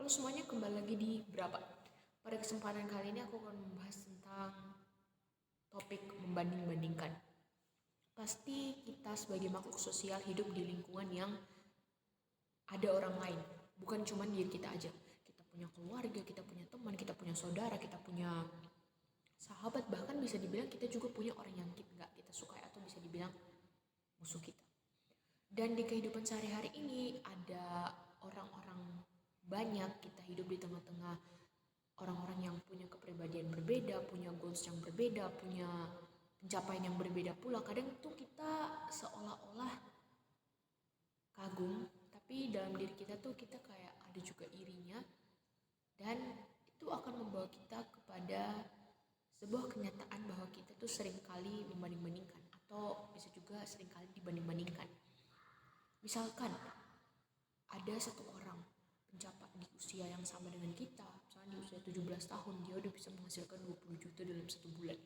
Halo semuanya, kembali lagi di Berapa. Pada kesempatan kali ini aku akan membahas tentang topik membanding-bandingkan. Pasti kita sebagai makhluk sosial hidup di lingkungan yang ada orang lain, bukan cuma diri kita aja. Kita punya keluarga, kita punya teman, kita punya saudara, kita punya sahabat, bahkan bisa dibilang kita juga punya orang yang nggak kita sukai atau bisa dibilang musuh kita. Dan di kehidupan sehari-hari ini ada orang-orang banyak, kita hidup di tengah-tengah orang-orang yang punya kepribadian berbeda, punya goals yang berbeda, punya pencapaian yang berbeda pula. Kadang tuh kita seolah-olah kagum, tapi dalam diri kita tuh kita kayak ada juga irinya, dan itu akan membawa kita kepada sebuah kenyataan bahwa kita tuh seringkali membanding-bandingkan atau bisa juga seringkali dibanding-bandingkan. Misalkan ada satu orang pencapai di usia yang sama dengan kita, misalnya di usia 17 tahun dia udah bisa menghasilkan 20 juta dalam 1 bulan,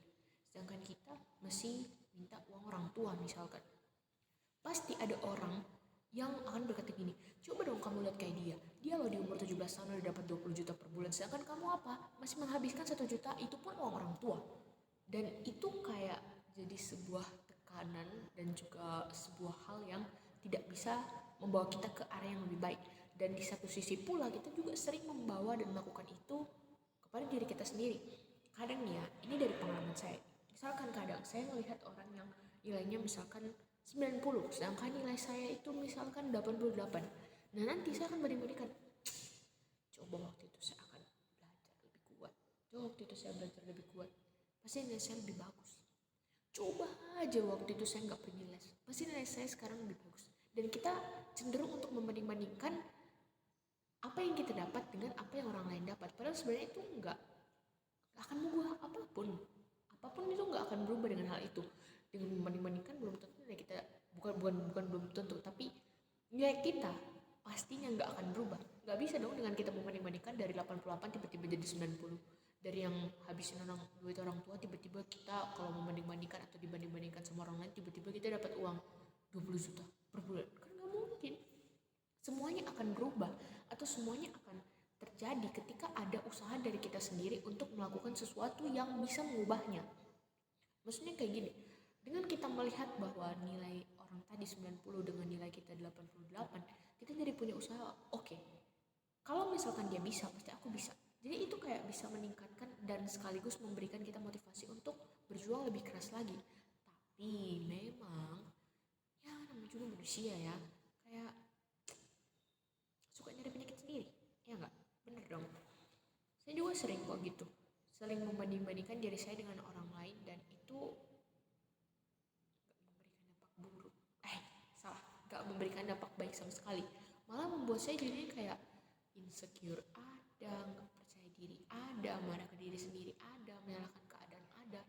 sedangkan kita masih minta uang orang tua misalkan. Pasti ada orang yang akan berkata gini, coba dong kamu lihat kayak dia loh di umur 17 tahun udah dapat 20 juta per bulan, sedangkan kamu apa? Masih menghabiskan 1 juta, itu pun uang orang tua. Dan itu kayak jadi sebuah tekanan dan juga sebuah hal yang tidak bisa membawa kita ke arah yang lebih baik. Dan di satu sisi pula kita juga sering membawa dan melakukan itu kepada diri kita sendiri. Kadang nih ya, ini dari pengalaman saya. Misalkan kadang saya melihat orang yang nilainya misalkan 90, sedangkan nilai saya itu misalkan 88. Nah nanti saya akan banding-bandingkan, coba waktu itu saya akan belajar lebih kuat, coba waktu itu saya belajar lebih kuat, pasti nilai saya lebih bagus. Coba aja waktu itu saya nggak pergi les, pasti nilai saya sekarang lebih bagus. Dan kita cenderung untuk membanding-bandingkan apa yang kita dapat dengan apa yang orang lain dapat. Padahal sebenarnya itu nggak akan mengubah apapun itu nggak akan berubah dengan hal itu. Dengan membanding-bandingkan belum tentu nilai kita bukan belum tentu, tapi nilai kita pastinya nggak akan berubah. Nggak bisa dong dengan kita membanding-bandingkan dari 88 tiba-tiba jadi 90. Dari yang habisin duit orang tua, tiba-tiba kita kalau membanding-bandingkan atau dibanding-bandingkan sama orang lain, tiba-tiba kita dapat uang 20 juta per bulan. Kan nggak mungkin. Semuanya akan berubah atau semuanya akan terjadi ketika ada usaha dari kita sendiri untuk melakukan sesuatu yang bisa mengubahnya. Maksudnya kayak gini, dengan kita melihat bahwa nilai orang tadi 90 dengan nilai kita 88, kita jadi punya usaha, oke. Kalau misalkan dia bisa, pasti aku bisa. Jadi itu kayak bisa meningkatkan dan sekaligus memberikan kita motivasi untuk berjuang lebih keras lagi. Tapi memang, ya namanya juga manusia ya, kayak suka nyari penyakit sendiri, ya nggak? Bener dong. Saya juga sering kok gitu, sering membanding-bandingkan diri saya dengan orang lain, dan itu gak memberikan dampak baik sama sekali, malah membuat saya jadinya kayak insecure ada, gak percaya diri ada, marah ke diri sendiri ada, menyalahkan keadaan ada.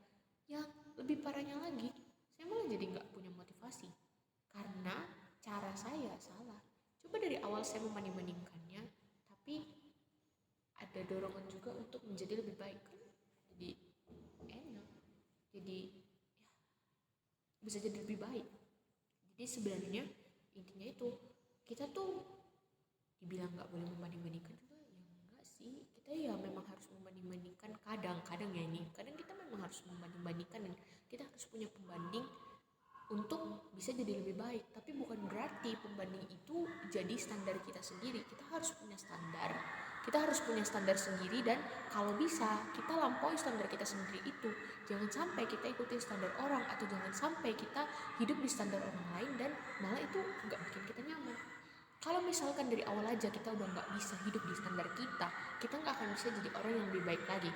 Yang lebih parahnya lagi, saya malah jadi gak punya motivasi karena cara saya salah. Coba dari awal saya membanding-bandingkannya, tapi ada dorongan juga untuk menjadi lebih baik kan, jadi enak, jadi ya, bisa jadi lebih baik. Jadi sebenarnya intinya itu, kita tuh dibilang gak boleh membanding-bandingkan juga ya enggak sih. Kita ya memang harus membanding-bandingkan kadang-kadang ya, ini kadang kita memang harus membanding-bandingkan dan kita harus punya pembanding untuk bisa jadi lebih baik. Tapi bukan berarti pembanding itu jadi standar kita sendiri. Kita harus punya standar, kita harus punya standar sendiri, dan kalau bisa kita lampaui standar kita sendiri itu. Jangan sampai kita ikuti standar orang, atau jangan sampai kita hidup di standar orang lain dan malah itu gak bikin kita nyaman. Kalau misalkan dari awal aja kita udah gak bisa hidup di standar kita gak akan bisa jadi orang yang lebih baik lagi.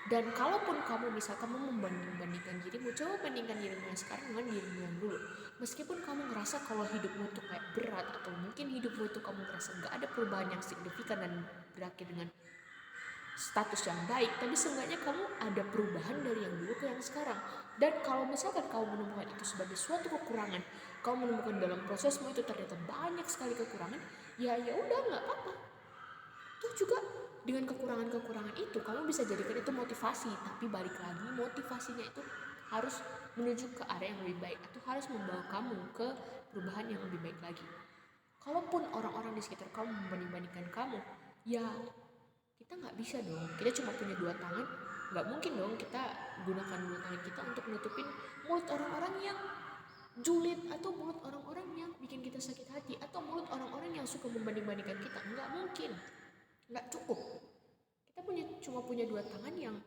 Dan kalaupun kamu misalkan mau membanding-bandingkan dirimu, coba bandingkan dirimu yang sekarang dengan dirimu yang dulu. Meskipun kamu ngerasa kalau hidupmu tuh kayak berat, atau mungkin hidupmu tuh kamu ngerasa gak ada perubahan yang signifikan dan berakhir dengan status yang baik, tapi seenggaknya kamu ada perubahan dari yang dulu ke yang sekarang. Dan kalau misalkan kamu menemukan itu sebagai suatu kekurangan, kamu menemukan dalam prosesmu itu ternyata banyak sekali kekurangan, ya udah nggak apa-apa. Tuh juga dengan kekurangan-kekurangan itu kamu bisa jadikan itu motivasi, tapi balik lagi motivasinya itu harus menuju ke arah yang lebih baik atau harus membawa kamu ke perubahan yang lebih baik lagi. Kalaupun orang-orang di sekitar kamu membanding-bandingkan kamu, ya kita nggak bisa dong, kita cuma punya dua tangan, nggak mungkin dong kita gunakan dua tangan kita untuk nutupin mulut orang-orang yang julid, atau mulut orang-orang yang bikin kita sakit hati, atau mulut orang-orang yang suka membanding-bandingkan kita. Nggak mungkin, nggak cukup. Kita cuma punya dua tangan yang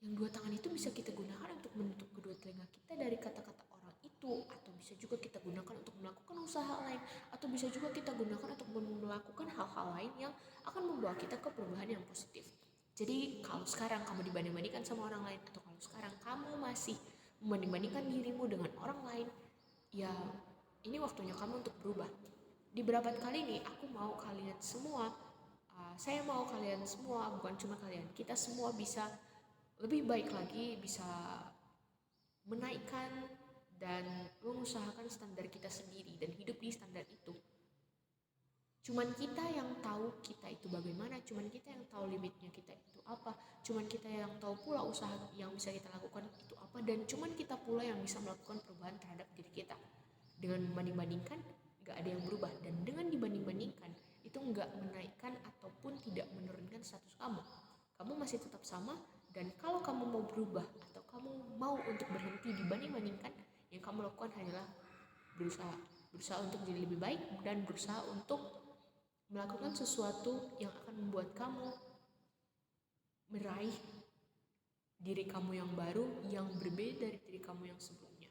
dua tangan itu bisa kita gunakan untuk menutup kedua telinga kita dari kata-kata orang itu, atau bisa juga kita gunakan untuk melakukan usaha lain, atau bisa juga kita gunakan untuk melakukan hal-hal lain yang akan membawa kita ke perubahan yang positif. Jadi kalau sekarang kamu dibanding-bandingkan sama orang lain, atau kalau sekarang kamu masih membanding-bandingkan dirimu dengan orang lain, ya ini waktunya kamu untuk berubah. Di beberapa kali nih aku mau kalian semua, saya mau kalian semua, bukan cuma kalian, kita semua bisa lebih baik lagi, bisa menaikkan dan mengusahakan standar kita sendiri dan hidup di standar itu. Cuman kita yang tahu kita itu bagaimana, cuman kita yang tahu limitnya kita itu apa, cuman kita yang tahu pula usaha yang bisa kita lakukan itu apa, dan cuman kita pula yang bisa melakukan perubahan terhadap diri kita. Dengan membanding-bandingkan, gak ada yang berubah, dan dengan dibanding-bandingkan itu gak menaikkan ataupun tidak menurunkan status kamu. Kamu masih tetap sama, dan kalau kamu mau berubah atau kamu mau untuk berhenti dibanding-bandingkan, yang kamu lakukan hanyalah berusaha untuk jadi lebih baik, dan berusaha untuk melakukan sesuatu yang akan membuat kamu meraih diri kamu yang baru, yang berbeda dari diri kamu yang sebelumnya.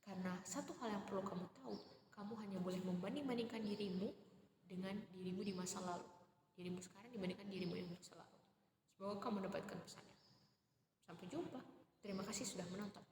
Karena satu hal yang perlu kamu tahu, kamu hanya boleh membanding-bandingkan dirimu dengan dirimu di masa lalu, dirimu sekarang dibandingkan dirimu yang masa lalu. Semoga kamu mendapatkan pesannya. Sampai jumpa. Terima kasih sudah menonton.